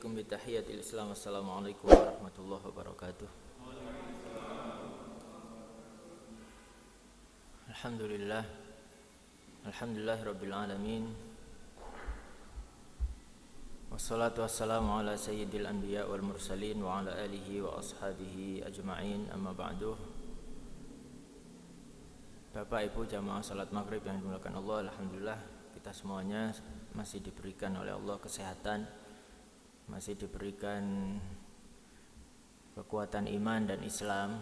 uhayyikum bitahiyatil Islam. Assalamualaikum warahmatullahi wabarakatuh. Alhamdulillah. Alhamdulillahirabbil alamin. Wassalatu wassalamu ala sayyidil anbiya wal mursalin wa ala alihi wa ashabihi ajma'in. Amma ba'du. Bapak Ibu jamaah salat maghrib yang dimuliakan Allah, alhamdulillah kita semuanya masih diberikan oleh Allah kesehatan, masih diberikan kekuatan iman dan Islam.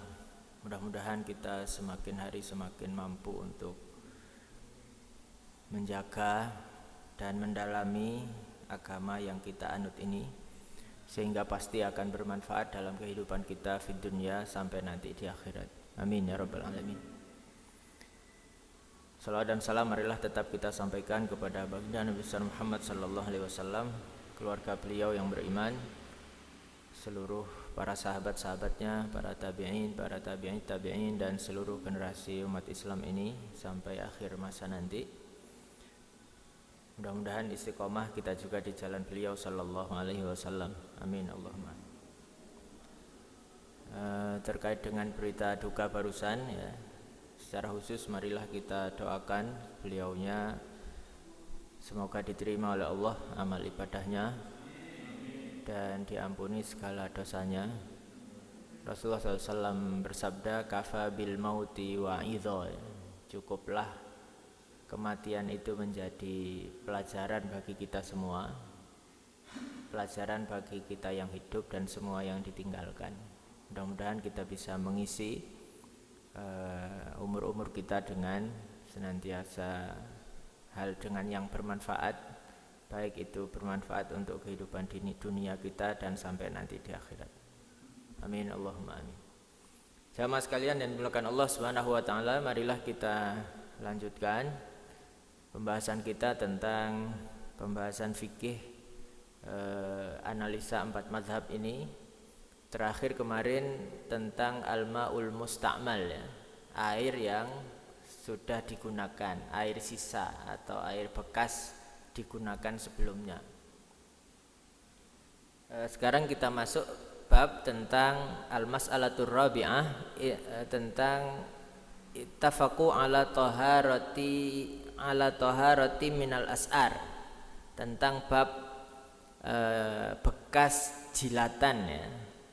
Mudah-mudahan kita semakin hari semakin mampu untuk menjaga dan mendalami agama yang kita anut ini, sehingga pasti akan bermanfaat dalam kehidupan kita di dunia sampai nanti di akhirat. Amin ya rabbal alamin. Salawat dan salam marilah tetap kita sampaikan kepada baginda Nabi besar Muhammad sallallahu alaihi wasallam, keluarga beliau yang beriman, seluruh para sahabat-sahabatnya, para tabi'in dan seluruh generasi umat Islam ini sampai akhir masa nanti. Mudah-mudahan istiqomah kita juga di jalan beliau sallallahu alaihi wasallam. Amin Allahumma. Terkait dengan berita duka barusan ya, secara khusus marilah kita doakan beliaunya semoga diterima oleh Allah amal ibadahnya dan diampuni segala dosanya. Rasulullah SAW bersabda, kafa bil mauti wa'idho, cukuplah kematian itu menjadi pelajaran bagi kita semua, pelajaran bagi kita yang hidup dan semua yang ditinggalkan. Mudah-mudahan kita bisa mengisi umur-umur kita dengan senantiasa hal dengan yang bermanfaat, baik itu bermanfaat untuk kehidupan di dunia kita dan sampai nanti di akhirat. Amin Allahumma amin. Jamaah sekalian dan dimuliakan Allah Subhanahu wa taala, marilah kita lanjutkan pembahasan kita tentang pembahasan fikih analisa 4 mazhab ini. Terakhir kemarin tentang al-ma'ul musta'mal ya, air yang sudah digunakan, air sisa atau air bekas digunakan sebelumnya. Sekarang kita masuk bab tentang al-mas'alatur rabi'ah, tentang ittafaqu ala taharati minal as'ar, tentang bab bekas jilatan ya,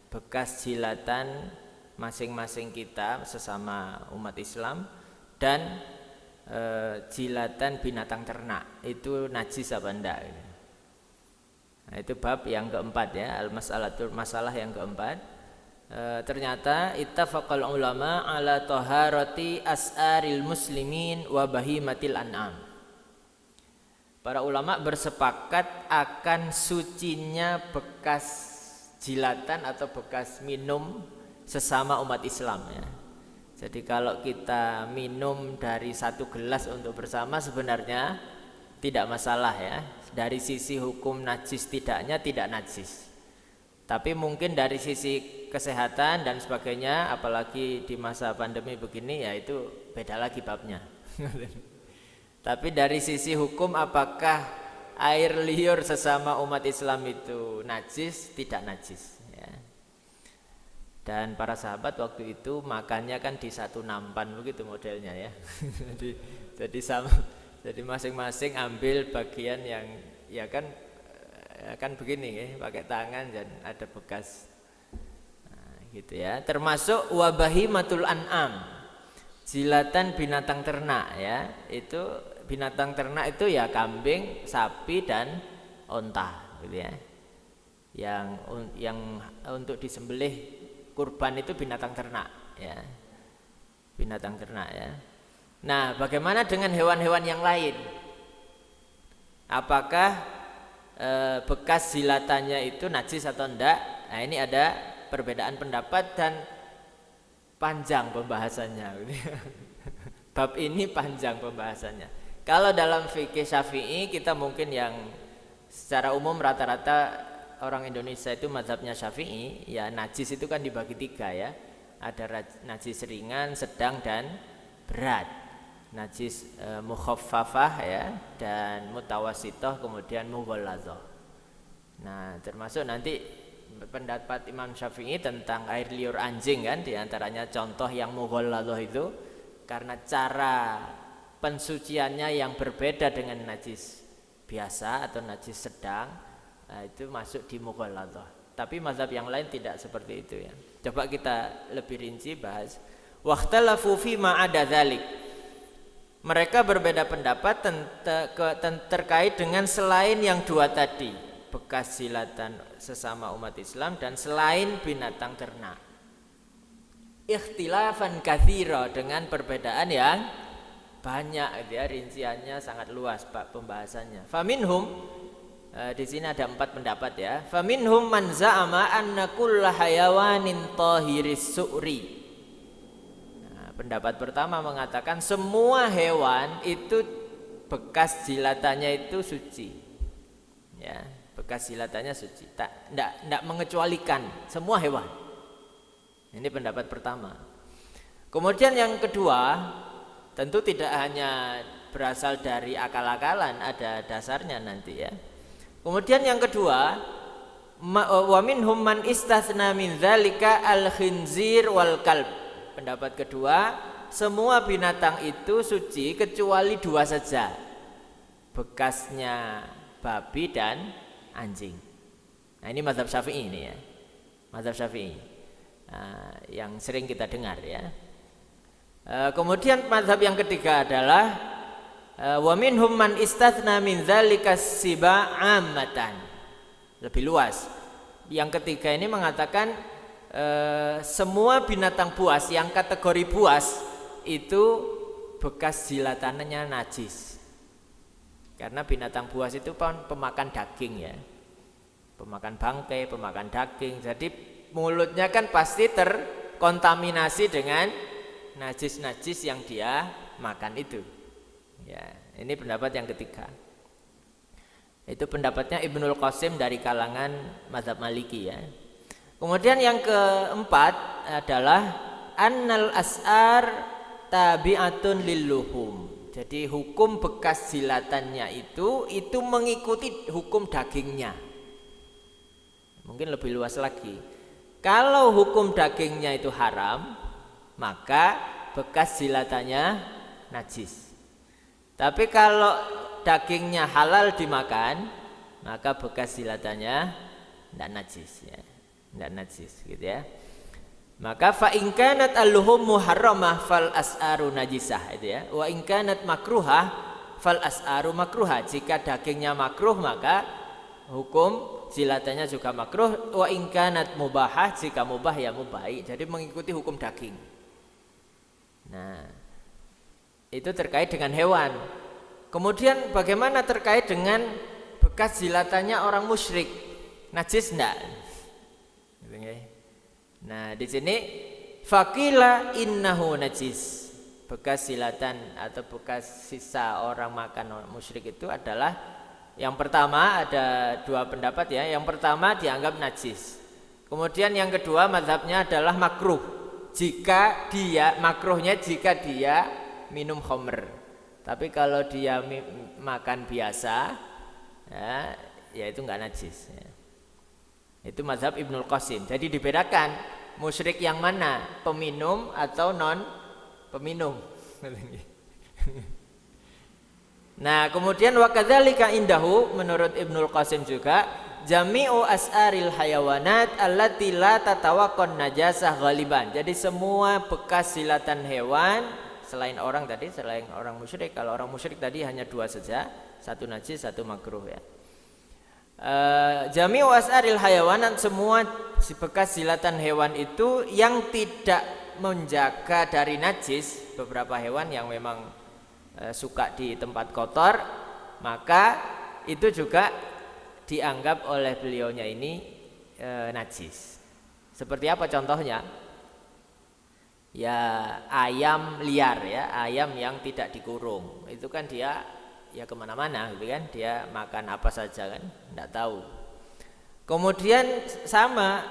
bekas jilatan masing-masing kita sesama umat Islam dan jilatan binatang ternak itu najis apa enggak. Nah, itu bab yang keempat ya, al-mas'alatul, masalah yang keempat. Ternyata ittafaqal ulama ala taharati as'aril muslimin wa bahimatil an'am. Para ulama bersepakat akan sucinya bekas jilatan atau bekas minum sesama umat Islam ya. Jadi kalau kita minum dari satu gelas untuk bersama sebenarnya tidak masalah ya. Dari sisi hukum najis tidaknya tidak najis. Tapi mungkin dari sisi kesehatan dan sebagainya, apalagi di masa pandemi begini ya, itu beda lagi babnya. Tapi dari sisi hukum, apakah air liur sesama umat Islam itu najis? Tidak najis ya. Dan para sahabat waktu itu makannya kan di satu nampan begitu modelnya ya. jadi masing-masing ambil bagian yang ya kan begini ya, pakai tangan dan ada bekas. Nah, gitu ya. Termasuk wabahimatul an'am, jilatan binatang ternak ya. Itu binatang ternak itu ya kambing, sapi dan onta gitu ya. Yang untuk disembelih kurban itu binatang ternak ya. Binatang ternak ya. Nah, bagaimana dengan hewan-hewan yang lain? Apakah bekas jilatannya itu najis atau enggak? Nah, ini ada perbedaan pendapat dan panjang pembahasannya. Bab ini panjang pembahasannya. Kalau dalam fikih Syafi'i kita mungkin yang secara umum rata-rata orang Indonesia itu mazhabnya Syafi'i ya, najis itu kan dibagi 3 ya. Ada najis ringan, sedang dan berat. Najis mukhaffafah ya, dan mutawassithah, kemudian mughalladzah. Nah, termasuk nanti pendapat Imam Syafi'i tentang air liur anjing kan, diantaranya contoh yang mughalladhah itu karena cara pensuciannya yang berbeda dengan najis biasa atau najis sedang, nah, itu masuk di mughalladhah. Tapi mazhab yang lain tidak seperti itu ya. Coba kita lebih rinci bahas. Wakhtalafu fi ma ada dzalik. Mereka berbeda pendapat terkait dengan selain yang dua tadi, bekas jilatan sesama umat Islam dan selain binatang ternak. Ikhtilafan katsira, dengan perbedaan yang banyak ya, rinciannya sangat luas Pak pembahasannya. Faminhum, di sini ada 4 pendapat ya. Faminhum man za'ama anna kulla hayawanin tahiris su'ri. Pendapat pertama mengatakan semua hewan itu bekas jilatannya itu suci. Ya, bekas jilatannya suci. Tidak mengecualikan semua hewan. Ini pendapat pertama. Kemudian yang kedua, tentu tidak hanya berasal dari akal-akalan, ada dasarnya nanti ya. Kemudian yang kedua, wa minhum man istatsna min dzalika al-khinzir wal kalb. Pendapat kedua, semua binatang itu suci kecuali 2 saja, bekasnya babi dan anjing. Nah, ini mazhab Syafi'i ini ya, mazhab Syafi'i yang sering kita dengar ya. Kemudian mazhab yang ketiga adalah wa minhum man istatsna min dzalika siba ammatan, lebih luas. Yang ketiga ini mengatakan semua binatang buas yang kategori buas itu bekas jilatannya najis. Karena binatang buas itu pemakan daging ya, pemakan bangkai, pemakan daging. Jadi mulutnya kan pasti terkontaminasi dengan najis-najis yang dia makan itu. Ya, ini pendapat yang ketiga. Itu pendapatnya Ibnul Qasim dari kalangan mazhab Maliki ya. Kemudian yang keempat adalah annal as'ar tabi'atun lilluhum. Jadi hukum bekas jilatannya itu mengikuti hukum dagingnya. Mungkin lebih luas lagi. Kalau hukum dagingnya itu haram, maka bekas jilatannya najis. Tapi kalau dagingnya halal dimakan, maka bekas jilatannya tidak najis ya. Tidak najis gitu ya. Maka fa in kanat al-luhum muharramah fal as'aru najisah itu ya. Wa in kanat makruhah fal as'aru makruhah. Jika dagingnya makruh maka hukum jilatannya juga makruh. Wa in kanat mubahah, jika mubah ya mubah. Jadi mengikuti hukum daging. Nah, itu terkait dengan hewan. Kemudian bagaimana terkait dengan bekas jilatannya orang musyrik? Najis enggak? Nah, di sini faqila innahu najis. Bekas jilatan atau bekas sisa orang makan orang musyrik itu adalah, yang pertama ada 2 pendapat ya. Yang pertama dianggap najis. Kemudian yang kedua mazhabnya adalah makruh. Jika dia makruhnya jika dia minum khamr. Tapi kalau dia makan biasa ya itu enggak najis ya. Itu mazhab Ibnul Qasim. Jadi dibedakan musyrik yang mana, peminum atau non peminum. Nah, kemudian wa kadzalika indahu, menurut Ibnul Qasim juga, jami'u as'aril hayawanat allati la tatawaqqan najasah ghaliban. Jadi semua bekas jilatan hewan selain orang tadi, selain orang musyrik. Kalau orang musyrik tadi hanya 2 saja, 1 najis, 1 makruh ya. Jami'u as'aril hayawanat, semua bekas jilatan hewan itu yang tidak menjaga dari najis. Beberapa hewan yang memang suka di tempat kotor, maka itu juga dianggap oleh beliaunya ini najis. Seperti apa contohnya? Ya ayam liar ya, ayam yang tidak dikurung. Itu kan dia ya kemana-mana gitu kan, dia makan apa saja kan, tidak tahu. Kemudian sama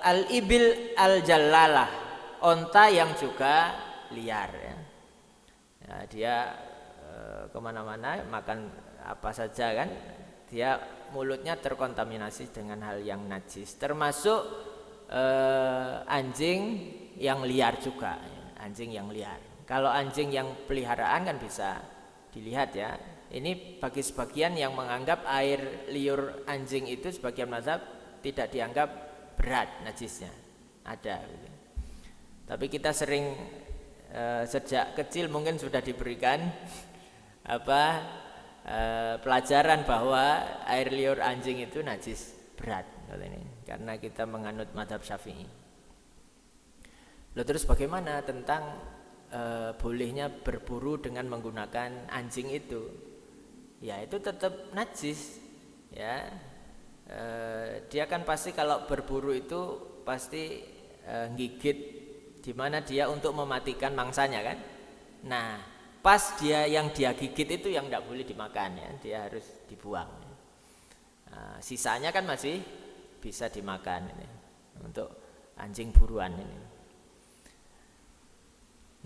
al-ibil al-jallalah, onta yang juga liar ya. Dia kemana-mana makan apa saja kan, dia mulutnya terkontaminasi dengan hal yang najis, termasuk anjing yang liar juga, anjing yang liar. Kalau anjing yang peliharaan kan bisa dilihat ya. Ini bagi sebagian yang menganggap air liur anjing itu sebagian mazhab tidak dianggap berat najisnya, ada. Tapi kita sering sejak kecil mungkin sudah diberikan pelajaran bahwa air liur anjing itu najis berat, karena kita menganut mazhab Syafi'i. Lalu terus bagaimana tentang bolehnya berburu dengan menggunakan anjing itu? Ya itu tetap najis ya. Dia kan pasti kalau berburu itu pasti gigit di mana dia untuk mematikan mangsanya kan. Nah pas dia yang dia gigit itu yang tidak boleh dimakan ya, dia harus dibuang. Nah, sisanya kan masih bisa dimakan ini untuk anjing buruan ini.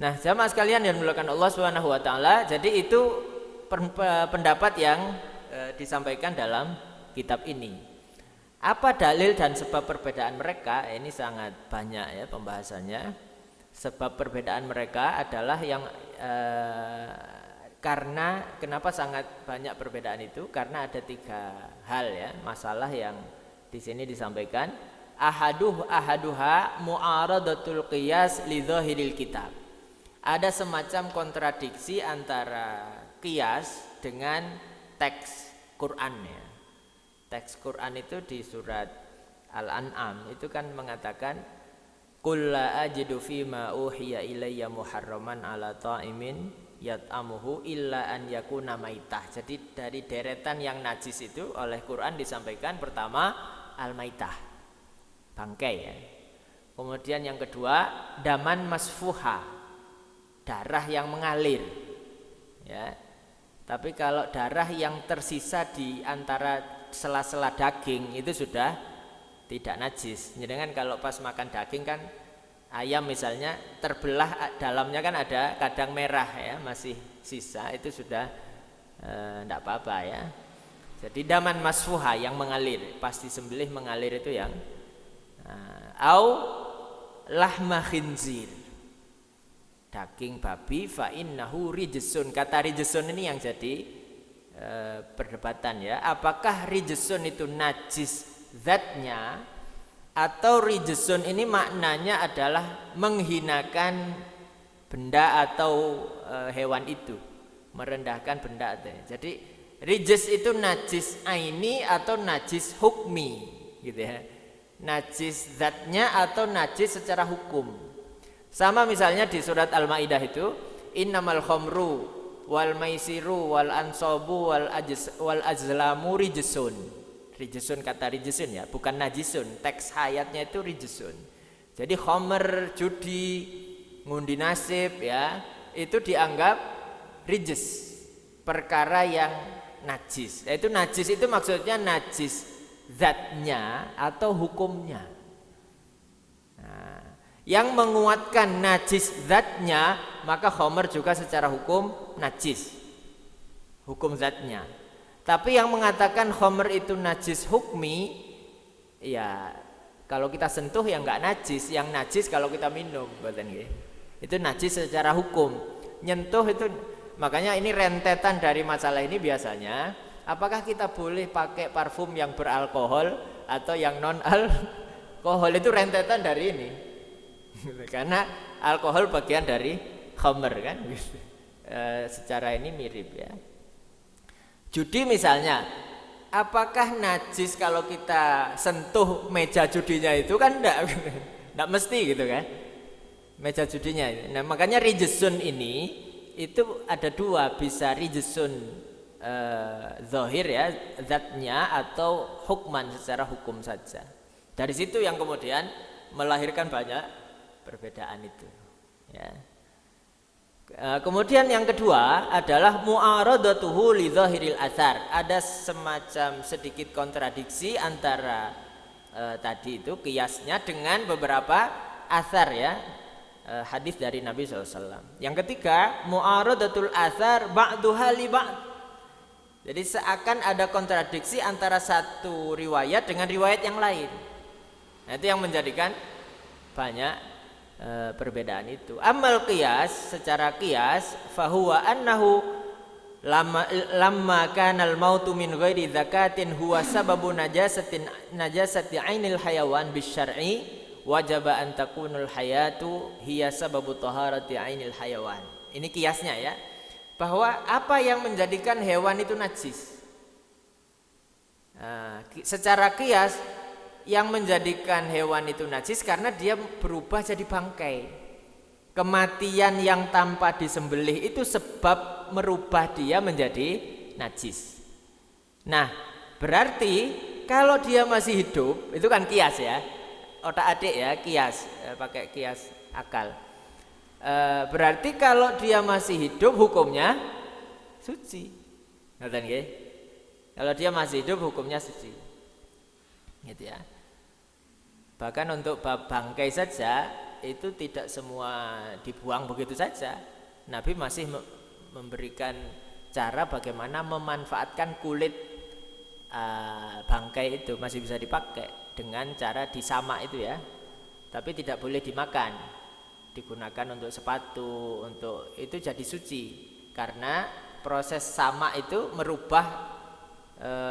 Nah jamaah sekalian yang dimuliakan Allah Subhanahu Wa Taala, jadi itu pendapat yang disampaikan dalam kitab ini. Apa dalil dan sebab perbedaan mereka? Ini sangat banyak ya pembahasannya. Sebab perbedaan mereka adalah yang karena kenapa sangat banyak perbedaan itu? Karena ada 3 hal ya, masalah yang di sini disampaikan. Ahaduha mu'aradatul qiyas li dhahiril kitab. Ada semacam kontradiksi antara qiyas dengan teks Quran ya. Teks Quran itu di surat Al-An'am itu kan mengatakan qul la ajidu fima uhiya ilayya muharraman ala ta'imin yat'amuhu illa an yakuna maitah. Jadi dari deretan yang najis itu oleh Quran disampaikan pertama al-maitah, bangkai ya. Kemudian yang kedua daman masfuha, darah yang mengalir ya. Tapi kalau darah yang tersisa di antara sela-sela daging itu sudah tidak najis. Jadi kalau pas makan daging kan ayam misalnya terbelah dalamnya kan ada kadang merah ya, masih sisa, itu sudah tidak apa-apa ya. Jadi daman masfuha yang mengalir, pas disembelih mengalir itu yang au lahma khinzir, daging babi fa innahu rijsun. Kata rijsun ini yang jadi perdebatan ya. Apakah rijsun itu najis zatnya atau rijsun ini maknanya adalah menghinakan benda atau hewan itu, merendahkan benda itu. Jadi rijs itu najis aini atau najis hukmi gitu ya. Najis zatnya atau najis secara hukum. Sama misalnya di surat Al-Maidah itu innamal khamru wal maisiru wal ansabu wal azlamu rijsun. Rijsun kata rijsun ya, bukan najisun. Teks hayatnya itu rijsun. Jadi khamr, judi, ngundi nasib ya, itu dianggap rijs, perkara yang najis. Itu najis itu maksudnya najis zatnya atau hukumnya. Yang menguatkan najis zatnya, maka khamr juga secara hukum najis, hukum zatnya. Tapi yang mengatakan khamr itu najis hukmi, ya kalau kita sentuh ya enggak najis, yang najis kalau kita minum, itu najis secara hukum. Nyentuh itu, makanya ini rentetan dari masalah ini biasanya. Apakah kita boleh pakai parfum yang beralkohol atau yang non alkohol, itu rentetan dari ini. Karena alkohol bagian dari khamr kan, secara ini mirip ya. Judi misalnya, apakah najis kalau kita sentuh meja judinya itu kan enggak mesti gitu kan, meja judinya. Nah makanya rijsun ini itu ada 2, bisa rijsun zahir ya zatnya atau hukman secara hukum saja. Dari situ yang kemudian melahirkan banyak perbedaan itu ya. Kemudian yang kedua adalah mu'aradatuhu li zahiril athar. Ada semacam sedikit kontradiksi antara tadi itu qiyasnya dengan beberapa athar ya, hadis dari Nabi SAW. Yang ketiga mu'aradatul athar ba'duha li ba'd. Jadi seakan ada kontradiksi antara satu riwayat dengan riwayat yang lain. Nah, itu yang menjadikan banyak perbedaan itu. Amal qiyas, secara qiyas, fahuwa annahu lamma kana al-mautu min ghairi zakatin huwa sababu najasati ainil hayawan bisyar'i wajaba an takunul hayatu hiya sababu taharati ainil hayawan. Ini kiasnya ya. Bahwa apa yang menjadikan hewan itu najis. Secara kias yang menjadikan hewan itu najis karena dia berubah jadi bangkai. Kematian yang tanpa disembelih itu sebab merubah dia menjadi najis. Nah, berarti kalau dia masih hidup, itu kan kias ya. Otak-adik ya, kias, pakai kias akal. Berarti kalau dia masih hidup hukumnya suci. Ngerti nggih? Kalau dia masih hidup hukumnya suci. Gitu ya. Bahkan untuk bab bangkai saja itu tidak semua dibuang begitu saja. Nabi masih memberikan cara bagaimana memanfaatkan kulit bangkai itu masih bisa dipakai dengan cara disamak itu ya. Tapi tidak boleh dimakan. Digunakan untuk sepatu, untuk itu jadi suci karena proses sama itu merubah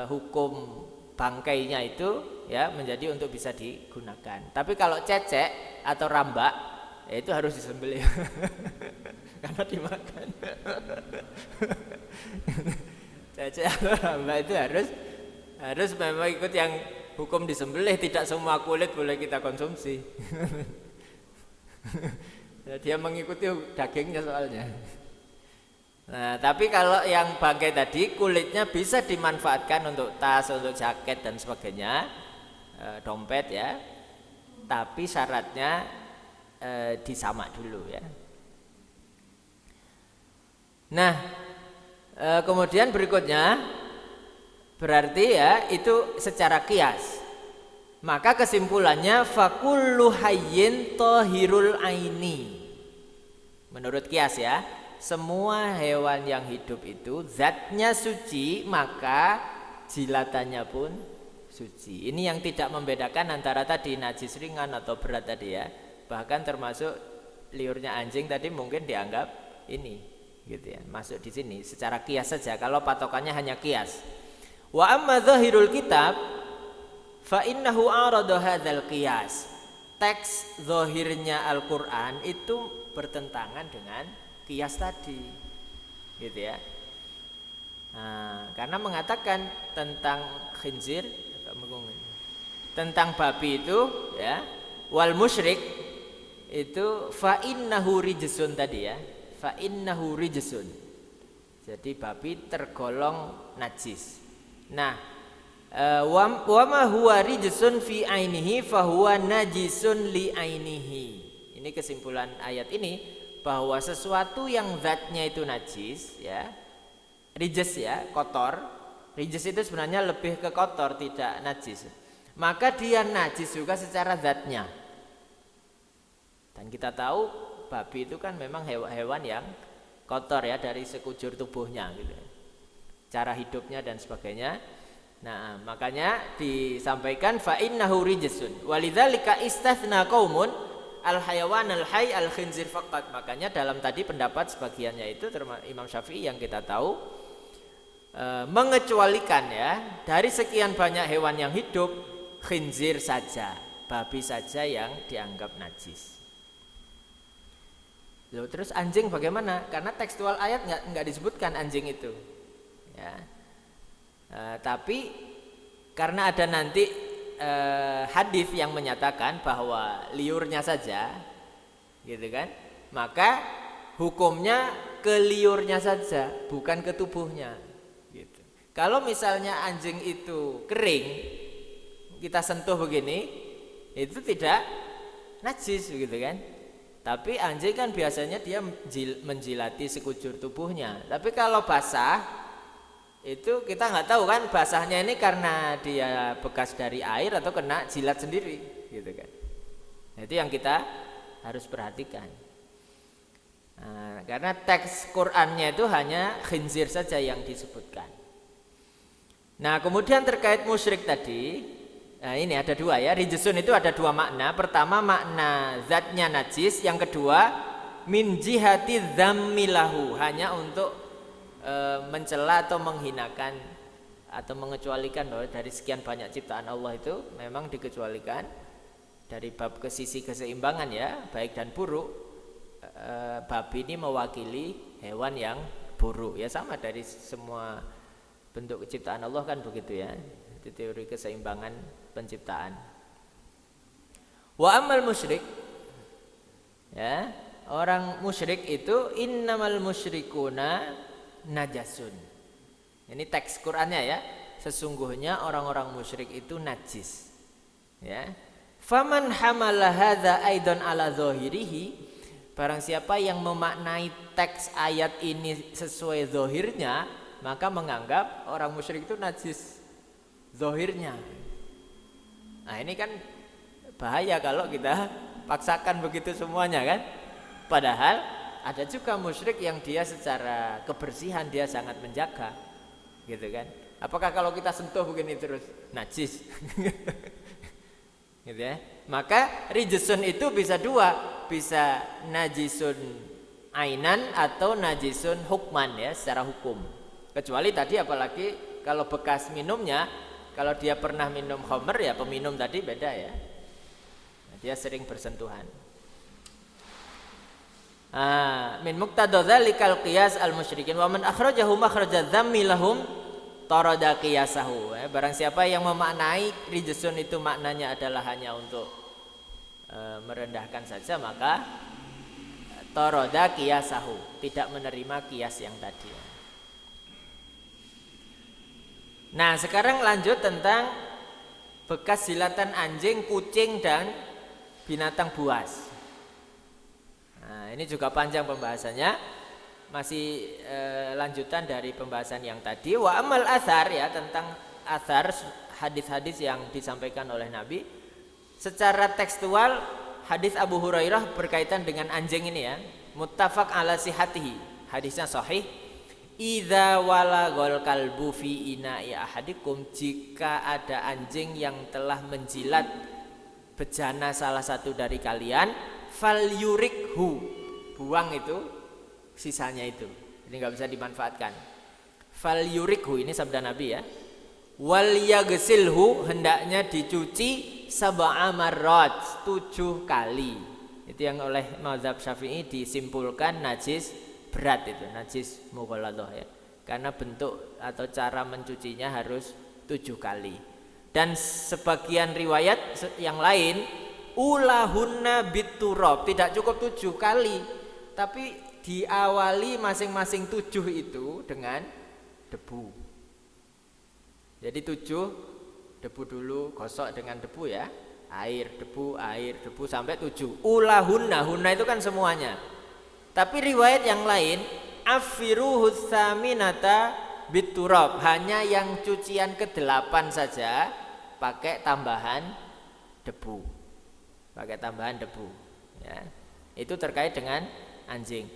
hukum bangkainya itu ya menjadi untuk bisa digunakan. Tapi kalau cecek atau rambak ya itu harus disembelih karena dimakan. Cecek atau rambak itu harus memang ikut yang hukum disembelih, tidak semua kulit boleh kita konsumsi. Dia mengikuti dagingnya soalnya. Nah, tapi kalau yang bangkai tadi kulitnya bisa dimanfaatkan untuk tas, untuk jaket dan sebagainya, dompet ya. Tapi syaratnya disamak dulu ya. Nah, kemudian berikutnya berarti ya itu secara kias. Maka kesimpulannya fakullu hayyin tahirul aini. Menurut kias ya, semua hewan yang hidup itu zatnya suci, maka jilatannya pun suci. Ini yang tidak membedakan antara tadi najis ringan atau berat tadi ya. Bahkan termasuk liurnya anjing tadi mungkin dianggap ini gitu ya, masuk di sini secara kias saja kalau patokannya hanya kias. Wa amma zahirul kitab fa innahu arada hadzal qiyas. Teks zahirnya Al-Qur'an itu bertentangan dengan qiyas tadi. Gitu ya. Nah, karena mengatakan tentang khinzir, tentang babi itu ya, wal musyrik itu fa innahu rijsun tadi ya. Fa innahu rijsun. Jadi babi tergolong najis. Nah, wa ma huwa rijsun fi ainihi fa huwa najisun li ainihi. Ini kesimpulan ayat ini bahwa sesuatu yang zatnya itu najis ya. Rijs ya, kotor. Rijs itu sebenarnya lebih ke kotor, tidak najis. Maka dia najis juga secara zatnya. Dan kita tahu babi itu kan memang hewan yang kotor ya dari sekujur tubuhnya gitu. Cara hidupnya dan sebagainya. Nah, makanya disampaikan fa innahu rijsun. Walidzalika istatsna qaumun al hayawan al hayy al khinzir faqat. Makanya dalam tadi pendapat sebagiannya itu Imam Syafi'i yang kita tahu mengecualikan ya dari sekian banyak hewan yang hidup khinzir saja, babi saja yang dianggap najis. Loh, terus anjing bagaimana? Karena tekstual ayat nggak disebutkan anjing itu. Ya. Tapi karena ada nanti hadis yang menyatakan bahwa liurnya saja, gitu kan? Maka hukumnya ke liurnya saja, bukan ke tubuhnya. Gitu. Kalau misalnya anjing itu kering, kita sentuh begini, itu tidak najis, gitu kan? Tapi anjing kan biasanya dia menjilati sekujur tubuhnya. Tapi kalau basah itu kita nggak tahu kan basahnya ini karena dia bekas dari air atau kena jilat sendiri, gitu kan? Nah, itu yang kita harus perhatikan. Nah, karena teks Qur'annya itu hanya khinzir saja yang disebutkan. Nah, kemudian terkait musyrik tadi, nah ini ada dua ya. Rijsun itu ada dua makna. Pertama makna zatnya najis, yang kedua min jihati dzammilahu, hanya untuk mencela atau menghinakan atau mengecualikan bahwa dari sekian banyak ciptaan Allah itu memang dikecualikan dari bab ke sisi keseimbangan ya, baik dan buruk. Babi ini mewakili hewan yang buruk ya, sama dari semua bentuk ciptaan Allah kan begitu ya. Itu teori keseimbangan penciptaan. Wa amal musyrik, ya, orang musyrik itu innamal musyrikuna najasun. Ini teks Qur'annya ya. Sesungguhnya orang-orang musyrik itu najis. Ya. Faman hamala hadza aidan ala zahirihi, barang siapa yang memaknai teks ayat ini sesuai zahirnya, maka menganggap orang musyrik itu najis zahirnya. Nah, ini kan bahaya kalau kita paksakan begitu semuanya kan. Padahal ada juga musyrik yang dia secara kebersihan dia sangat menjaga, gitu kan. Apakah kalau kita sentuh begini terus najis? Gitu ya. Maka rijsun itu bisa dua, bisa najisun ainan atau najisun hukman ya, secara hukum. Kecuali tadi apalagi kalau bekas minumnya, kalau dia pernah minum khamr ya, peminum tadi beda ya. Dia sering bersentuhan. Min muqtada dzalikal qiyas al musyrikin wa man akhrajahu makhraja dzammi lahum tarada qiyasahu. Barang siapa yang memaknai rijsun itu maknanya adalah hanya untuk merendahkan saja, maka tarada qiyasahu, tidak menerima qiyas yang tadi. Nah, sekarang lanjut tentang bekas jilatan anjing, kucing dan binatang buas. Nah, ini juga panjang pembahasannya, masih lanjutan dari pembahasan yang tadi. Wa amal athar ya, tentang athar hadis-hadis yang disampaikan oleh Nabi. Secara tekstual hadis Abu Hurairah berkaitan dengan anjing ini ya, muttafaq ala sihatihi, hadisnya sahih. Idza walagol kalbu fi ina'i ahadikum, jika ada anjing yang telah menjilat bejana salah satu dari kalian, fal yurikhu, buang itu sisanya itu, ini nggak bisa dimanfaatkan. Fal yurikhu ini sabda Nabi ya. Wal yagsilhu, hendaknya dicuci sab'a marrat, 7 kali. Itu yang oleh mazhab Syafi'i disimpulkan najis berat, itu najis mughaladhah ya, karena bentuk atau cara mencucinya harus 7 kali. Dan sebagian riwayat yang lain ulahunna biturab, tidak cukup 7 kali, tapi diawali masing-masing 7 itu dengan debu. Jadi 7 debu dulu, gosok dengan debu ya, air debu sampai 7. Ulahunna, hunna itu kan semuanya. Tapi riwayat yang lain afiruhus saminata biturab, hanya yang cucian ke-8 saja pakai tambahan debu. Pakai tambahan debu ya. Itu terkait dengan anjing.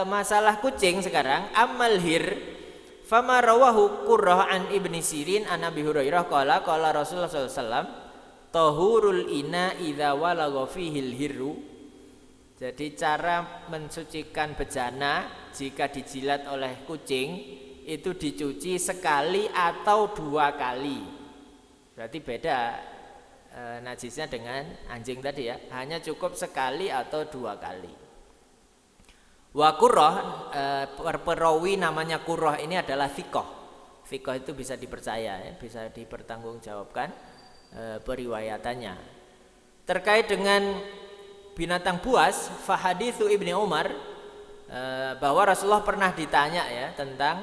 Masalah kucing sekarang, amal hir fama rawahu Qurrah an Ibni Sirin an Abi Hurairah qala Rasulullah sallallahu alaihi wasallam tahurul ina idza walagha fihil hirru. Jadi cara mensucikan bejana jika dijilat oleh kucing itu dicuci sekali atau 2 kali. Berarti beda najisnya dengan anjing tadi ya, hanya cukup sekali atau 2 kali. Wa Qurrah, perawi namanya Qurrah ini adalah thiqah. Thiqah itu bisa dipercaya ya, bisa dipertanggungjawabkan periwayatannya. Terkait dengan binatang buas, fa haditsu Ibnu Umar, bahwa Rasulullah pernah ditanya ya tentang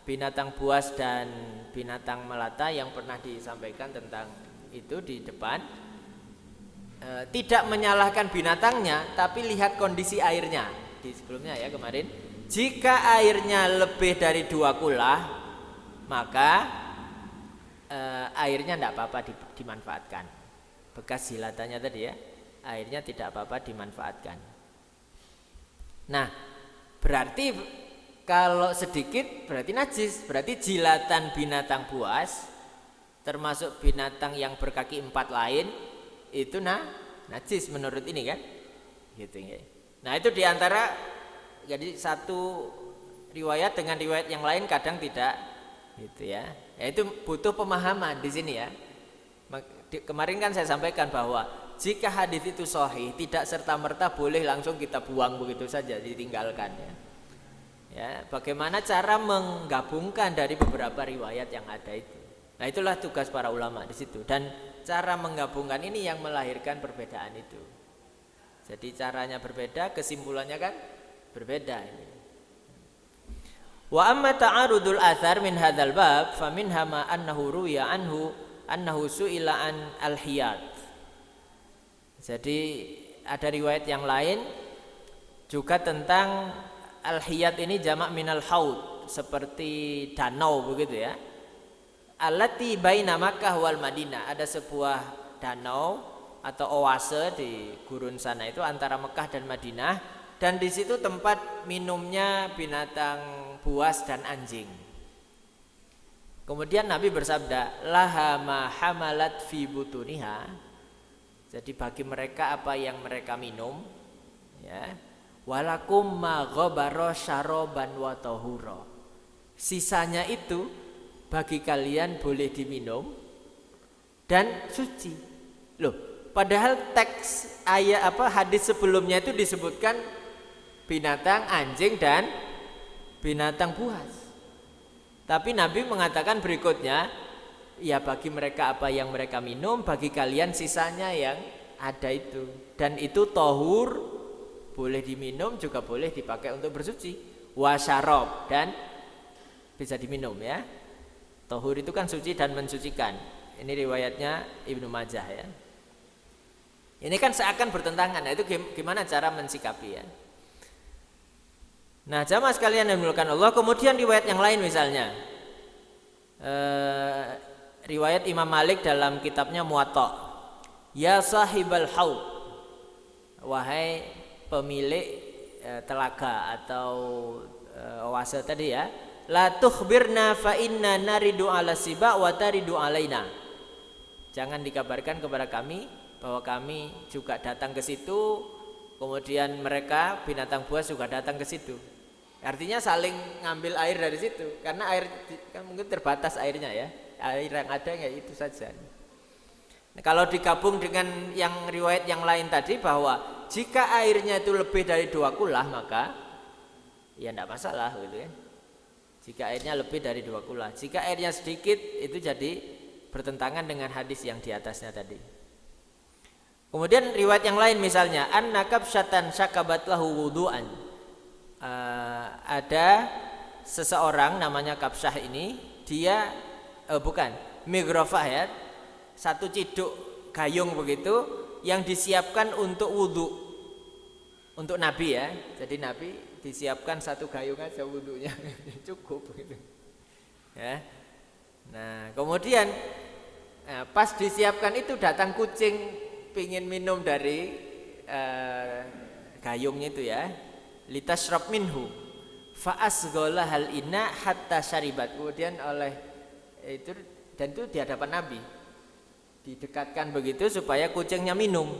binatang buas dan binatang melata, yang pernah disampaikan tentang itu di depan, tidak menyalahkan binatangnya, tapi lihat kondisi airnya di sebelumnya ya kemarin. Jika airnya lebih dari 2 kulah, maka airnya tidak apa-apa dimanfaatkan. Bekas jilatannya tadi ya, airnya tidak apa-apa dimanfaatkan. Nah, berarti Kalau sedikit berarti najis, berarti jilatan binatang buas termasuk binatang yang berkaki 4 lain itu najis menurut ini kan, gitu ya. Nah itu diantara, jadi satu riwayat dengan riwayat yang lain kadang tidak, gitu ya. Ya itu butuh pemahaman di sini ya. Kemarin kan saya sampaikan bahwa jika hadis itu sahih tidak serta merta boleh langsung kita buang begitu saja, ditinggalkan ya. Ya, bagaimana cara menggabungkan dari beberapa riwayat yang ada itu. Nah itulah tugas para ulama di situ, dan cara menggabungkan ini yang melahirkan perbedaan itu. Jadi caranya berbeda, kesimpulannya kan berbeda ini. Wa amma ta'arudul athar min hadzal bab faminha ma annahu ruya anhu annahu su'ila an al-hiyat. Jadi ada riwayat yang lain juga tentang al-hiyat ini jamak minal haud, seperti danau begitu ya. Allati baina Makkah wal Madinah, ada sebuah danau atau oase di gurun sana itu antara Mekah dan Madinah, dan di situ tempat minumnya binatang buas dan anjing. Kemudian Nabi bersabda, laha ma hamalat fi butuniha. Jadi bagi mereka apa yang mereka minum, ya. Walakum ma ghabara syaraban wa tahura. Sisanya itu bagi kalian boleh diminum dan suci. Loh, padahal teks ayat hadis sebelumnya itu disebutkan binatang anjing dan binatang buas. Tapi Nabi mengatakan berikutnya, ya bagi mereka apa yang mereka minum, bagi kalian sisanya yang ada itu. Dan itu tahur, boleh diminum juga boleh dipakai untuk bersuci. Wasyarob, dan bisa diminum ya. Tahur itu kan suci dan mensucikan. Ini riwayatnya Ibnu Majah ya. Ini kan seakan bertentangan. Nah itu gimana cara mensikapi ya. Nah jamaah sekalian yang dimuliakan Allah. Kemudian riwayat yang lain misalnya riwayat Imam Malik dalam kitabnya Muwatta. Ya sahibal haud, wahai pemilik telaga atau oase tadi ya, la tukhbirna fa inna naridu ala siba wa taridu alaina. Jangan dikabarkan kepada kami bahwa kami juga datang ke situ, kemudian mereka binatang buas juga datang ke situ. Artinya saling ngambil air dari situ, karena air kan mungkin terbatas airnya ya. Air yang ada ya itu saja. Nah, kalau digabung dengan yang riwayat yang lain tadi bahwa jika airnya itu lebih dari 2 kulah maka ya tidak masalah gitu ya. Jika airnya lebih dari 2 kulah. Jika airnya sedikit itu jadi bertentangan dengan hadis yang di atasnya tadi. Kemudian riwayat yang lain misalnya an-nakab syatan syakabat lahu wudu'an. Ada seseorang namanya Kabsyah ini, dia bukan migrofah ya, satu ciduk gayung begitu yang disiapkan untuk wudu untuk Nabi ya. Jadi Nabi disiapkan satu gayung aja wudunya cukup begitu ya. Nah kemudian pas disiapkan itu datang kucing pingin minum dari gayungnya itu ya, litashrab minhu fa asghala hal inna hatta syaribat. Kemudian oleh itu, dan itu di hadapan Nabi didekatkan begitu supaya kucingnya minum.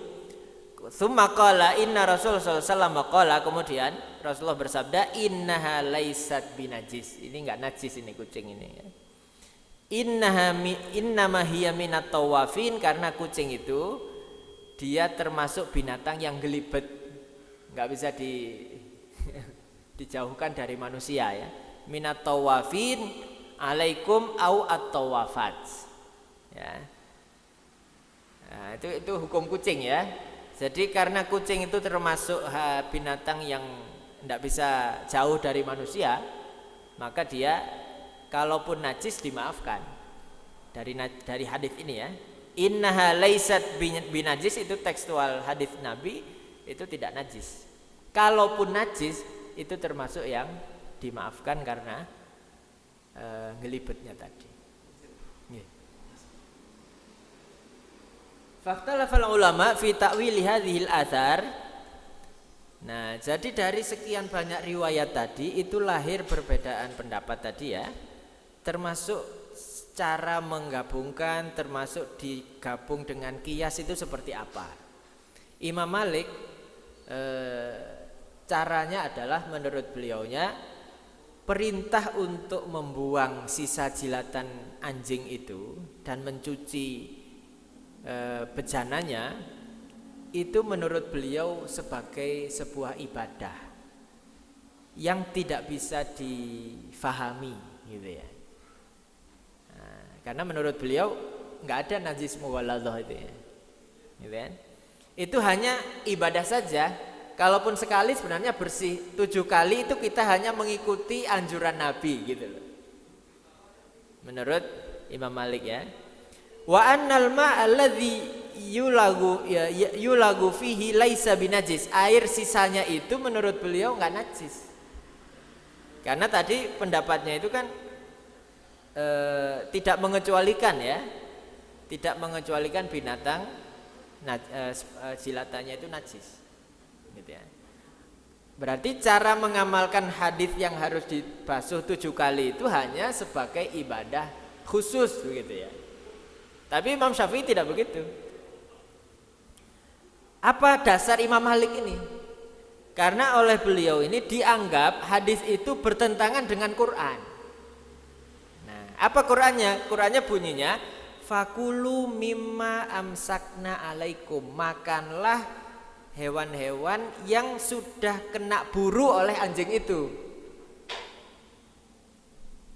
Tsumma qala inna Rasulullah sallallahu alaihi wasallam qala, kemudian Rasulullah bersabda innaha laisat binajis. Ini enggak najis ini kucing ini ya. Innama hiya minat tawafin, karena kucing itu dia termasuk binatang yang gelibet, enggak bisa dijauhkan dari manusia ya. Minat tawafin alaikum au at-tawafat. Ya. Nah, itu hukum kucing ya. Jadi karena kucing itu termasuk binatang yang tidak bisa jauh dari manusia, maka dia kalaupun najis dimaafkan. Dari hadis ini ya. Innaha laisat binajis, itu tekstual hadis Nabi, itu tidak najis. Kalaupun najis itu termasuk yang dimaafkan karena ngelibetnya tadi. Faktalafal ulama fi ta'wili hadhil athar. Nah, jadi dari sekian banyak riwayat tadi itu lahir perbedaan pendapat tadi ya. Termasuk cara menggabungkan, termasuk digabung dengan kias itu seperti apa. Imam Malik caranya adalah menurut beliaunya perintah untuk membuang sisa jilatan anjing itu dan mencuci bejananya itu menurut beliau sebagai sebuah ibadah yang tidak bisa difahami gitu ya. Nah, karena menurut beliau nggak ada najis muwalladah itu ya. Gitu kan? Itu hanya ibadah saja. Kalaupun sekali sebenarnya bersih. 7 kali itu kita hanya mengikuti anjuran Nabi gitu loh. Menurut Imam Malik ya. Wa annal ma'alladzi yulagu fihi laisa binajis. Air sisanya itu menurut beliau enggak najis. Karena tadi pendapatnya itu kan tidak mengecualikan ya. Tidak mengecualikan binatang jilatannya itu najis. Gitu ya. Berarti cara mengamalkan hadis yang harus dibasuh 7 kali itu hanya sebagai ibadah khusus begitu ya. Tapi Imam Syafi'i tidak begitu. Apa dasar Imam Malik ini? Karena oleh beliau ini dianggap hadis itu bertentangan dengan Quran. Nah, apa Qurannya? Qurannya bunyinya fakulu mimma amsakna alaikum. Makanlah hewan-hewan yang sudah kena buru oleh anjing itu.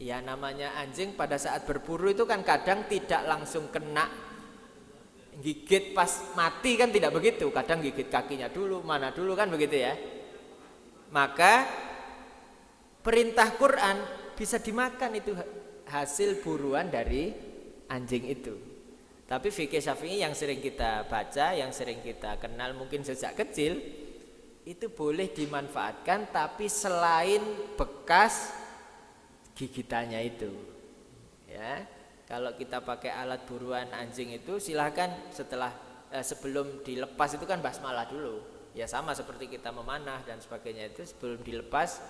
Ya namanya anjing pada saat berburu itu kan kadang tidak langsung kena gigit pas mati kan tidak begitu. Kadang gigit kakinya dulu, mana dulu kan begitu ya. Maka perintah Quran bisa dimakan itu hasil buruan dari anjing itu. Tapi fikih Syafi'i yang sering kita baca, yang sering kita kenal mungkin sejak kecil, itu boleh dimanfaatkan tapi selain bekas gigitannya itu. Ya, kalau kita pakai alat buruan anjing itu silahkan setelah sebelum dilepas itu kan basmalah dulu. Ya sama seperti kita memanah dan sebagainya itu sebelum dilepas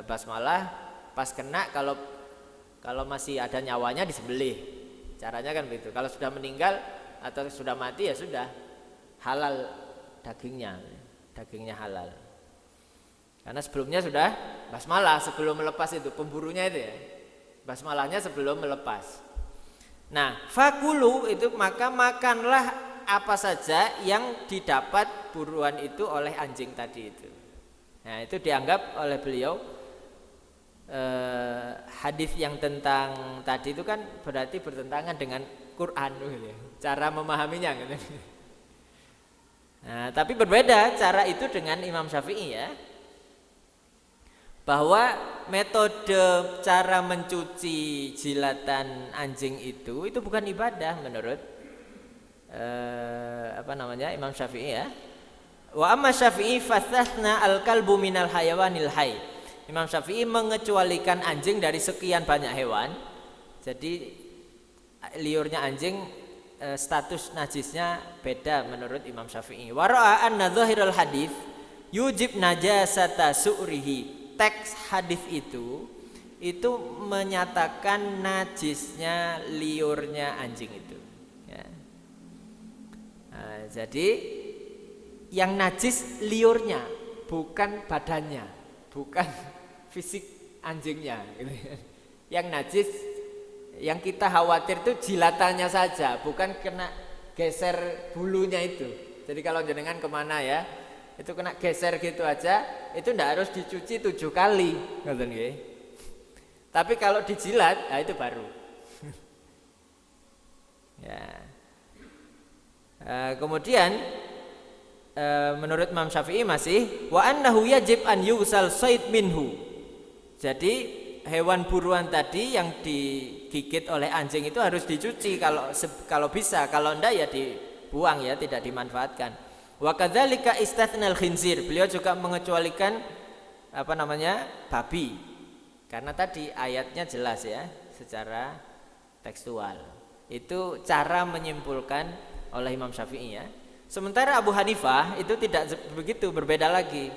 basmalah, pas kena kalau masih ada nyawanya disembelih. Caranya kan begitu. Kalau sudah meninggal atau sudah mati ya sudah halal dagingnya halal. Karena sebelumnya sudah basmalah sebelum melepas itu pemburunya itu ya. Basmalahnya sebelum melepas. Nah, fakulu itu maka makanlah apa saja yang didapat buruan itu oleh anjing tadi itu. Nah, itu dianggap oleh beliau hadis yang tentang tadi itu kan berarti bertentangan dengan Quran gitu ya. Cara memahaminya gitu. Nah, tapi berbeda cara itu dengan Imam Syafi'i ya. Bahwa metode cara mencuci jilatan anjing itu bukan ibadah menurut Imam Syafi'i ya. Wa amma Syafi'i fathna al-kalbu minal hayawanil hayy. Imam Syafi'i mengecualikan anjing dari sekian banyak hewan. Jadi liurnya anjing status najisnya beda menurut Imam Syafi'i. Wa ra'a anna dhahirul hadits yujib najasata su'rihi. Teks hadis itu menyatakan najisnya liurnya anjing itu ya. Nah, jadi yang najis liurnya bukan badannya, bukan fisik anjingnya gitu. Yang najis yang kita khawatir itu jilatannya saja, bukan kena geser bulunya itu. Jadi kalau jenengan kemana ya itu kena geser gitu aja, itu ndak harus dicuci 7 kali, ngoten nggih. Tapi kalau dijilat, nah itu baru. Ya. Kemudian menurut Imam Syafi'i masih wa annahu yajib an yusal sayd minhu. Jadi hewan buruan tadi yang digigit oleh anjing itu harus dicuci kalau bisa, kalau enggak ya dibuang ya, tidak dimanfaatkan. Wa kadzalika istathnal khinzir. Beliau juga mengecualikan babi. Karena tadi ayatnya jelas ya secara tekstual. Itu cara menyimpulkan oleh Imam Syafi'i ya. Sementara Abu Hanifah itu tidak begitu, berbeda lagi.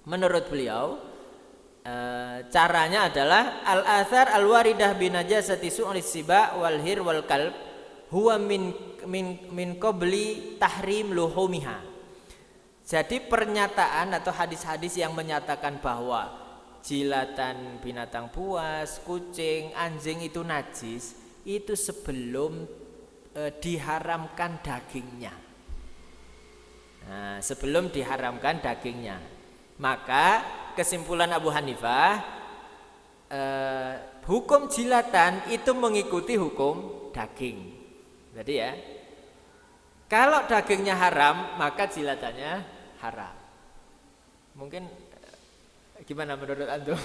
Menurut beliau caranya adalah al-athar al-waridah binajasati su'ris siba wal hir wal kalb huwa min qabli tahrim luhumiha. Jadi pernyataan atau hadis-hadis yang menyatakan bahwa jilatan binatang buas, kucing, anjing itu najis, itu sebelum diharamkan dagingnya. Nah, sebelum diharamkan dagingnya. Maka kesimpulan Abu Hanifah, hukum jilatan itu mengikuti hukum daging. Jadi ya, kalau dagingnya haram, maka jilatannya haram. Mungkin gimana menurut antum?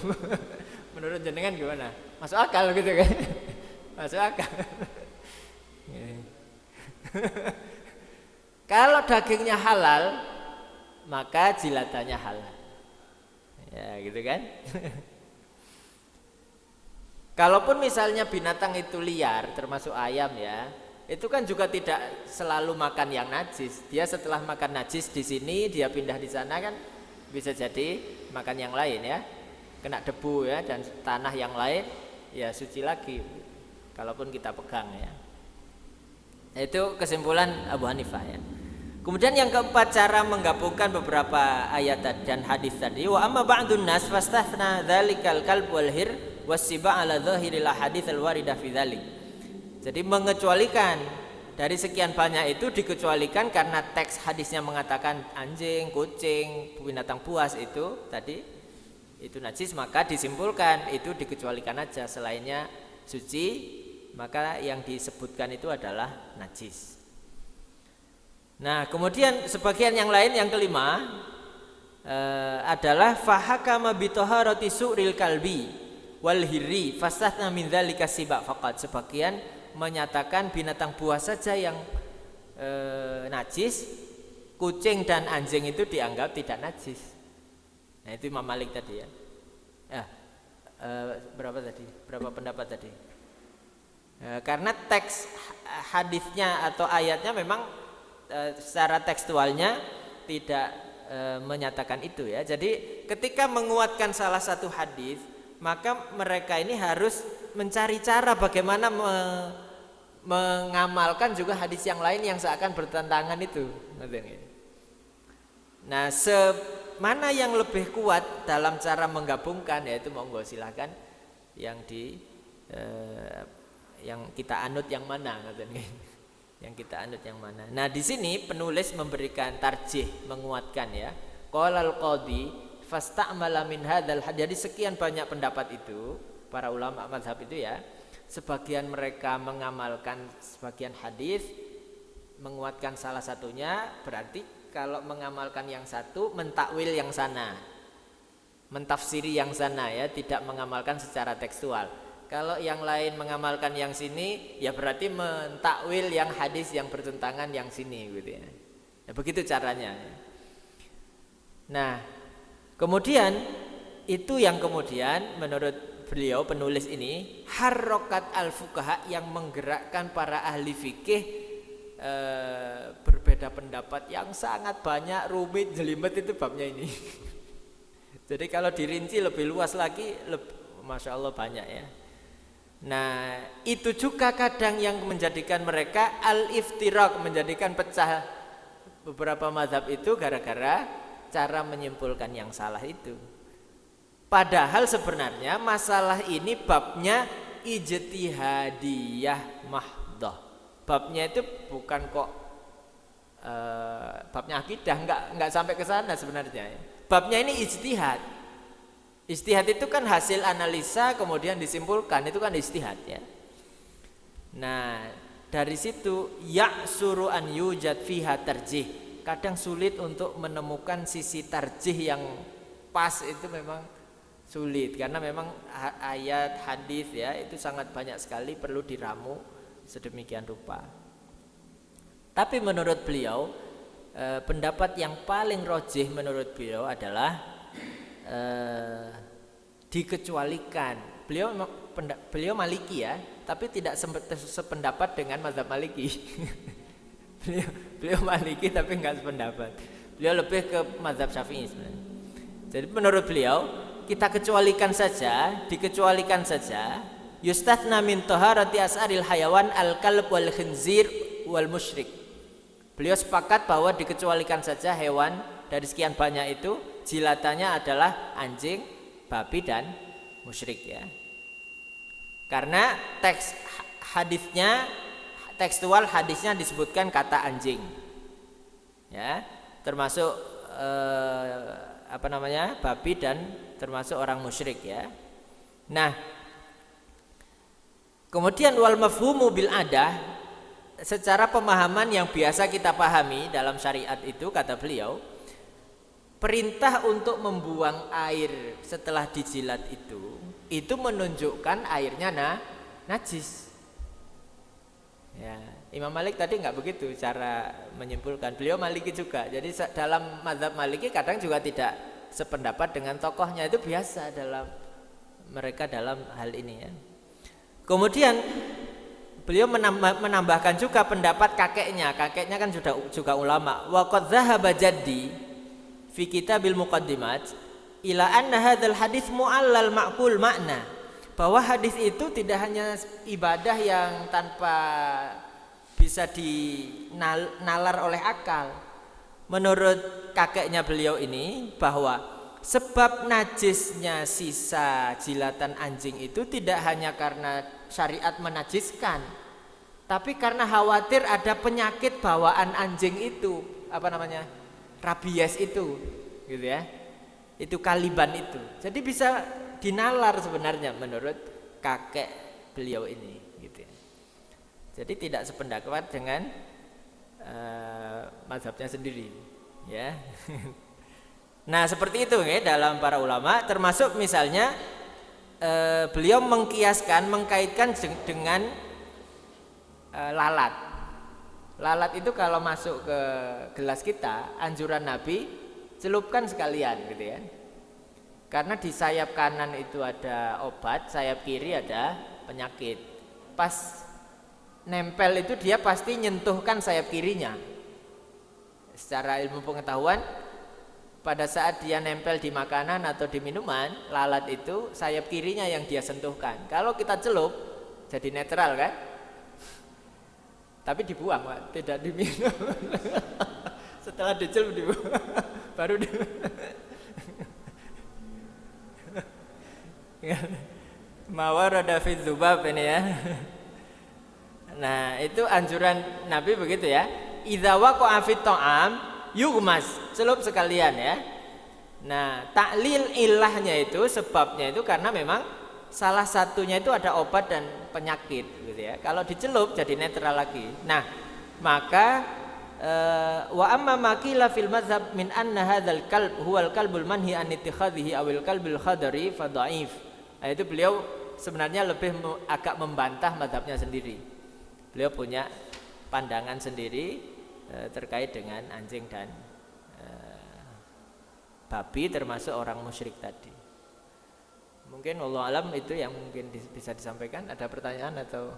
Menurut jenengan gimana? Masuk akal gitu kan? Masuk akal. Kalau dagingnya halal, maka jilatannya halal. Ya gitu kan? Kalaupun misalnya binatang itu liar, termasuk ayam ya, itu kan juga tidak selalu makan yang najis. Dia setelah makan najis di sini, dia pindah di sana kan bisa jadi makan yang lain ya, kena debu ya dan tanah yang lain ya suci lagi. Kalaupun kita pegang ya. Itu kesimpulan Abu Hanifah ya. Kemudian yang keempat, cara menggabungkan beberapa ayat dan hadis tadi. Wa amma ba'dun nas fastathna dzalikal kalb wal hir wasiba ala dzahiril hadits al waridah fi dzalik. Jadi mengecualikan dari sekian banyak itu dikecualikan karena teks hadisnya mengatakan anjing, kucing, binatang buas itu tadi itu najis, maka disimpulkan itu dikecualikan aja, selainnya suci, maka yang disebutkan itu adalah najis. Nah, kemudian sebagian yang lain yang kelima adalah fahakama bitoharati su'ril kalbi wal hirri fastathna min dzalika sibak faqat. Sebagian menyatakan binatang buas saja yang najis, kucing dan anjing itu dianggap tidak najis. Nah, itu Imam Malik tadi ya. Berapa tadi? Berapa pendapat tadi? Karena teks hadisnya atau ayatnya memang secara tekstualnya tidak menyatakan itu ya. Jadi ketika menguatkan salah satu hadis, maka mereka ini harus mencari cara bagaimana mengamalkan juga hadis yang lain yang seakan bertentangan itu. Nah, mana yang lebih kuat dalam cara menggabungkan, yaitu monggo silahkan yang yang kita anut yang mana, yang kita anut yang mana. Nah, di sini penulis memberikan tarjih, menguatkan ya. Qalal qadhi fasta'mala min hadzal hadits. Jadi sekian banyak pendapat itu para ulama mazhab itu ya. Sebagian mereka mengamalkan sebagian hadis, menguatkan salah satunya, berarti kalau mengamalkan yang satu mentakwil yang sana, mentafsiri yang sana ya, tidak mengamalkan secara tekstual. Kalau yang lain mengamalkan yang sini, ya berarti mentakwil yang hadis yang bertentangan yang sini gitu ya. Ya begitu caranya. Nah, kemudian itu yang kemudian menurut beliau penulis ini harokat al-fuqaha, yang menggerakkan para ahli fikih berbeda pendapat yang sangat banyak, rumit, jelimet itu babnya ini. Jadi kalau dirinci lebih luas lagi, Masya Allah banyak ya. Nah, itu juga kadang yang menjadikan mereka al-iftiraq, menjadikan pecah beberapa mazhab itu gara-gara cara menyimpulkan yang salah itu. Padahal sebenarnya masalah ini babnya ijtihadiyah mahdhah. Babnya itu bukan kok babnya akidah, enggak sampai ke sana sebenarnya. Babnya ini ijtihad. Ijtihad itu kan hasil analisa kemudian disimpulkan, itu kan ijtihad ya. Nah, dari situ ya'suru an yujad fiha tarjih. Kadang sulit untuk menemukan sisi tarjih yang pas, itu memang sulit karena memang ayat hadis ya itu sangat banyak sekali, perlu diramu sedemikian rupa. Tapi menurut beliau pendapat yang paling rojih menurut beliau adalah dikecualikan. Beliau Maliki ya, tapi tidak sependapat dengan mazhab Maliki. Beliau Maliki tapi enggak sependapat. Beliau lebih ke mazhab Syafi'i sebenarnya. Jadi menurut beliau kita dikecualikan saja yustathna min taharati as'aril hayawan al-kalb wal khinzir wal musyrik. Beliau sepakat bahwa dikecualikan saja hewan dari sekian banyak itu jilatannya adalah anjing, babi dan musyrik ya. Karena tekstual hadisnya disebutkan kata anjing. Ya, termasuk babi dan termasuk orang musyrik ya. Nah, kemudian wal mafhumu bil adah, secara pemahaman yang biasa kita pahami dalam syariat itu kata beliau, perintah untuk membuang air setelah dijilat itu menunjukkan airnya najis. Ya, Imam Malik tadi enggak begitu cara menyimpulkan. Beliau Maliki juga. Jadi dalam mazhab Maliki kadang juga tidak sependapat dengan tokohnya, itu biasa mereka dalam hal ini ya. Kemudian beliau menambahkan juga pendapat kakeknya kan juga ulama. Wa qad dhahaba jaddi fi kitabil muqaddimat ila anna hadzal hadits mu'allal ma'qul makna, bahwa hadis itu tidak hanya ibadah yang tanpa bisa dinalar oleh akal. Menurut kakeknya beliau ini, bahwa sebab najisnya sisa jilatan anjing itu tidak hanya karena syariat menajiskan, tapi karena khawatir ada penyakit bawaan anjing itu, rabies itu, gitu ya. Itu kaliban itu. Jadi bisa dinalar sebenarnya menurut kakek beliau ini, gitu ya. Jadi tidak sependapat dengan mazhabnya sendiri, ya. Nah seperti itu ya dalam para ulama, termasuk misalnya beliau mengkaitkan dengan lalat. Lalat itu kalau masuk ke gelas kita, anjuran Nabi celupkan sekalian, gitu ya. Karena di sayap kanan itu ada obat, sayap kiri ada penyakit. Pas nempel itu dia pasti nyentuhkan sayap kirinya. Secara ilmu pengetahuan, pada saat dia nempel di makanan atau di minuman, lalat itu sayap kirinya yang dia sentuhkan. Kalau kita celup jadi netral kan? Tapi dibuang, Pak, tidak diminum. Setelah dicelup dibuang. Baru mawarada fi dzubab ini ya. Nah, itu anjuran Nabi begitu ya. Idza waqa'a fit ta'am yughmas, celup sekalian ya. Nah, taklil ilahnya itu, sebabnya itu karena memang salah satunya itu ada obat dan penyakit gitu ya. Kalau dicelup jadi netral lagi. Nah, maka wa amma makila fil mazhab min anna hadzal kalb huwal kalbul manhi an ittikhadhihi awil kalbil khadari fa dhaif. Nah, itu beliau sebenarnya lebih agak membantah mazhabnya sendiri. Beliau punya pandangan sendiri terkait dengan anjing dan babi termasuk orang musyrik tadi. Mungkin wallahu alam itu yang mungkin bisa disampaikan. Ada pertanyaan atau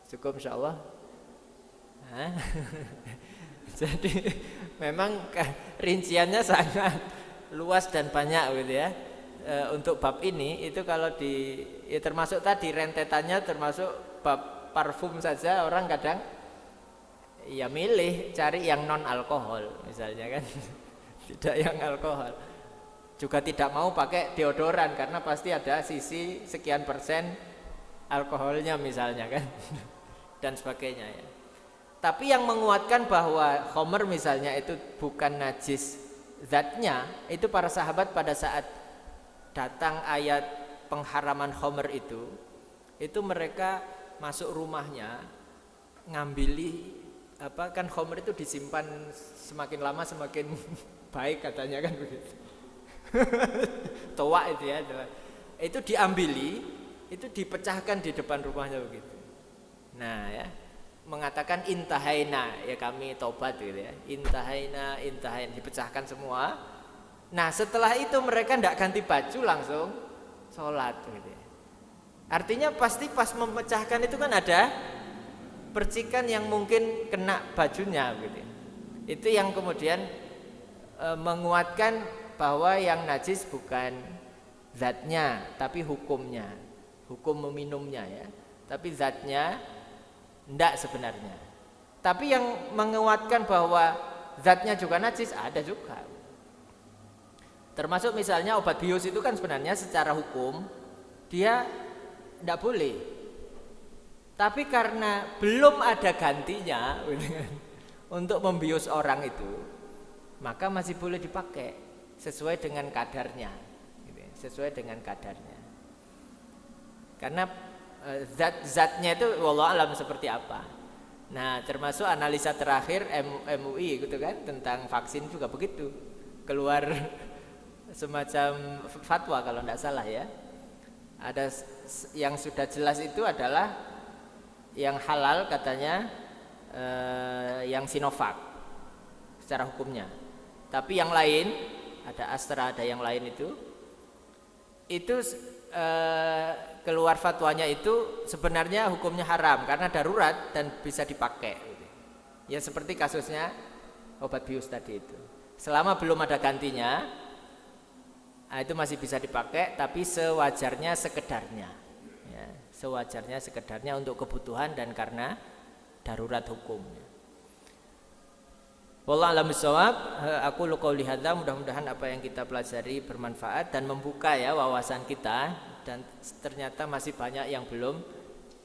cukup insyaallah? Jadi memang rinciannya sangat luas dan banyak gitu ya. Untuk bab ini itu kalau ya termasuk tadi rentetannya, termasuk bab parfum saja orang kadang ya milih cari yang non alkohol misalnya kan. Tidak yang alkohol. Juga tidak mau pakai deodoran karena pasti ada sisi sekian persen alkoholnya misalnya kan. Dan sebagainya ya. Tapi yang menguatkan bahwa khamr misalnya itu bukan najis zatnya, itu para sahabat pada saat datang ayat pengharaman khamr itu mereka masuk rumahnya ngambili kan khamr itu disimpan semakin lama semakin baik katanya kan begitu. Toa itu ya, itu diambili, itu dipecahkan di depan rumahnya begitu. Nah ya, mengatakan intahaina, ya kami tobat gitu ya. Intahaina, dipecahkan semua. Nah setelah itu mereka tidak ganti baju, langsung sholat gitu ya. Artinya pasti pas memecahkan itu kan ada percikan yang mungkin kena bajunya gitu. Itu yang kemudian menguatkan bahwa yang najis bukan zatnya tapi hukumnya, hukum meminumnya ya, tapi zatnya enggak sebenarnya. Tapi yang menguatkan bahwa zatnya juga najis ada juga. Termasuk misalnya obat bius itu kan sebenarnya secara hukum dia enggak boleh. Tapi karena belum ada gantinya untuk membius orang itu, maka masih boleh dipakai sesuai dengan kadarnya, sesuai dengan kadarnya. Karena zat-zatnya itu wallahu alam seperti apa. Nah, termasuk analisa terakhir MUI gitu kan tentang vaksin juga begitu. Keluar semacam fatwa kalau tidak salah ya. Ada yang sudah jelas itu adalah yang halal katanya yang Sinovac secara hukumnya. Tapi yang lain ada Astra, ada yang lain itu keluar fatwanya itu sebenarnya hukumnya haram karena darurat dan bisa dipakai. Ya seperti kasusnya obat bius tadi itu. Selama belum ada gantinya, itu masih bisa dipakai, tapi sewajarnya sekedarnya. Ya, sewajarnya sekedarnya untuk kebutuhan dan karena darurat hukum. Wallahu a'lam bishawab. Aku qouli hadza, mudah-mudahan apa yang kita pelajari bermanfaat dan membuka ya wawasan kita, dan ternyata masih banyak yang belum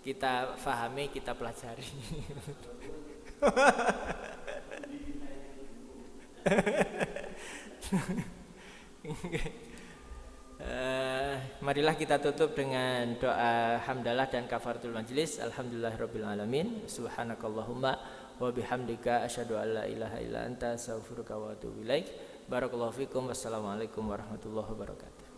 kita fahami, kita pelajari. Marilah kita tutup dengan doa hamdalah dan kafaratul majlis. Alhamdulillahirabbil alamin. Subhanakallahumma wa bihamdika asyhadu an la ilaha illa anta astaghfiruka wa atubu ilaik. Barakallahu fikum. Wassalamualaikum warahmatullahi wabarakatuh.